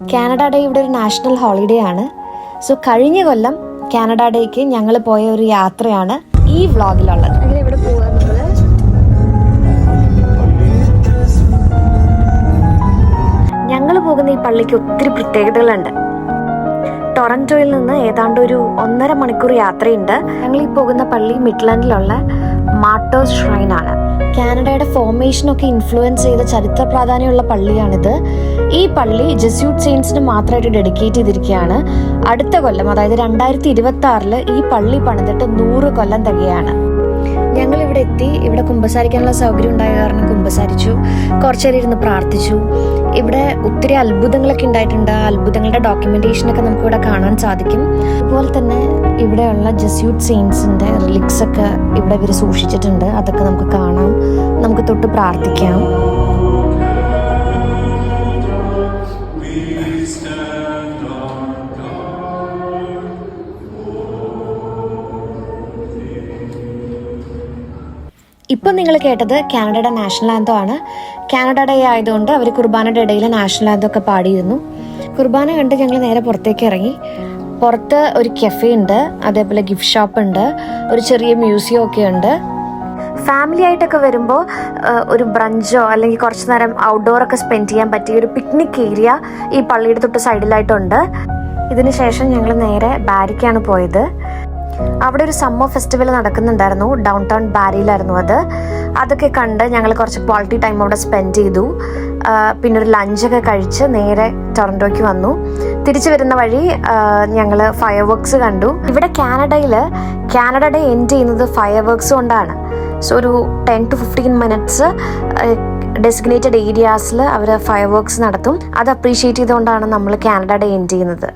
Canada day ഇവിടെ ഒരു national holiday ആണ്. സോ കഴിഞ്ഞ കൊല്ലം കാനഡ ഡേക്ക് ഞങ്ങൾ പോയ ഒരു യാത്രയാണ് ഈ വ്ളോഗിലുള്ളത്. ഇവിടെ പോവാ നമ്മള്. ഞങ്ങൾ പോകുന്ന ഈ പള്ളിക്ക് ഒത്തിരി പ്രത്യേകതകളുണ്ട്. ടൊറന്റോയിൽ നിന്ന് ഏതാണ്ട് ഒരു 1.5 മണിക്കൂർ യാത്രയുണ്ട്. ഞങ്ങൾ ഈ പോകുന്ന പള്ളി മിഡ്ലാൻഡിലുള്ള മാർട്ടേഴ്സ് ഷ്രൈൻ ആണ്. കാനഡയുടെ ഫോർമേഷനൊക്കെ ഇൻഫ്ലുവൻസ് ചെയ്ത ചരിത്ര പ്രാധാന്യമുള്ള പള്ളിയാണിത്. ഈ പള്ളി ജെസ്യൂട്ട് സെയിൻസിന് മാത്രമായിട്ട് ഡെഡിക്കേറ്റ് ചെയ്തിരിക്കുകയാണ്. അടുത്ത കൊല്ലം, അതായത് 2026 ഈ പള്ളി പണിതിട്ട് 100 കൊല്ലം തികയാണ്. ഞങ്ങൾ ഇവിടെ എത്തി. ഇവിടെ കുമ്പസാരിക്കാനുള്ള സൗകര്യം ഉണ്ടായ കാരണം കുമ്പസാരിച്ചു. കുറച്ചേരം ഇരുന്ന് പ്രാർത്ഥിച്ചു. ഇവിടെ ഒത്തിരി അത്ഭുതങ്ങളൊക്കെ ഉണ്ടായിട്ടുണ്ട്. അത്ഭുതങ്ങളുടെ ഡോക്യുമെന്റേഷനൊക്കെ നമുക്കിവിടെ കാണാൻ സാധിക്കും. അതുപോലെ തന്നെ ഇവിടെയുള്ള ജെസ്യൂട്ട് സെയിൻസിന്റെ റിലിക്സ് ഒക്കെ ഇവിടെ ഇവർ സൂക്ഷിച്ചിട്ടുണ്ട്. അതൊക്കെ നമുക്ക് കാണാം, നമുക്ക് തൊട്ട് പ്രാർത്ഥിക്കാം. ഇപ്പം നിങ്ങൾ കേട്ടത് കാനഡയുടെ നാഷണൽ ആന്തം ആണ്. കാനഡ ഡേ ആയതുകൊണ്ട് അവർ കുർബാനയുടെ ഇടയിൽ നാഷണൽ ആന്തം ഒക്കെ പാടിയിരുന്നു. കുർബാന കണ്ട് ഞങ്ങൾ നേരെ പുറത്തേക്ക് ഇറങ്ങി. പുറത്ത് ഒരു കഫേ ഉണ്ട്, അതേപോലെ ഗിഫ്റ്റ് ഷോപ്പ് ഉണ്ട്, ഒരു ചെറിയ മ്യൂസിയം ഒക്കെ ഉണ്ട്. ഫാമിലി ആയിട്ടൊക്കെ വരുമ്പോൾ ഒരു ബ്രഞ്ചോ അല്ലെങ്കിൽ കുറച്ച് നേരം ഔട്ട്ഡോർ ഒക്കെ സ്പെൻഡ് ചെയ്യാൻ പറ്റിയ ഒരു പിക്നിക് ഏരിയ ഈ പള്ളിയുടെ തൊട്ട് സൈഡിലായിട്ടുണ്ട്. ഇതിന് ശേഷം ഞങ്ങൾ നേരെ ബാരിക്കാണ് പോയത്. അവിടെ ഒരു സമ്മർ ഫെസ്റ്റിവൽ നടക്കുന്നുണ്ടായിരുന്നു. ഡൗൺ ടൗൺ ബാരിയിലായിരുന്നു അത്. അതൊക്കെ കണ്ട് ഞങ്ങൾ കുറച്ച് ക്വാളിറ്റി ടൈം അവിടെ സ്പെൻഡ് ചെയ്തു. പിന്നെ ഒരു ലഞ്ചൊക്കെ കഴിച്ച് നേരെ ടൊറന്റോയ്ക്ക് വന്നു. തിരിച്ചു വരുന്ന വഴി ഞങ്ങൾ ഫയർ വർക്ക്സ് കണ്ടു. ഇവിടെ കാനഡയിൽ കാനഡ ഡേ എൻഡ് ചെയ്യുന്നത് ഫയർ വർക്ക്സ് കൊണ്ടാണ്. സോ ഒരു 10 to 15 minutes ഡെസിഗ്നേറ്റഡ് ഏരിയാസിൽ അവർ ഫയർ വർക്ക്സ് നടത്തും. അത് അപ്രീഷിയേറ്റ് ചെയ്തുകൊണ്ടാണ് നമ്മൾ കാനഡ ഡേ എൻഡ് ചെയ്യുന്നത്.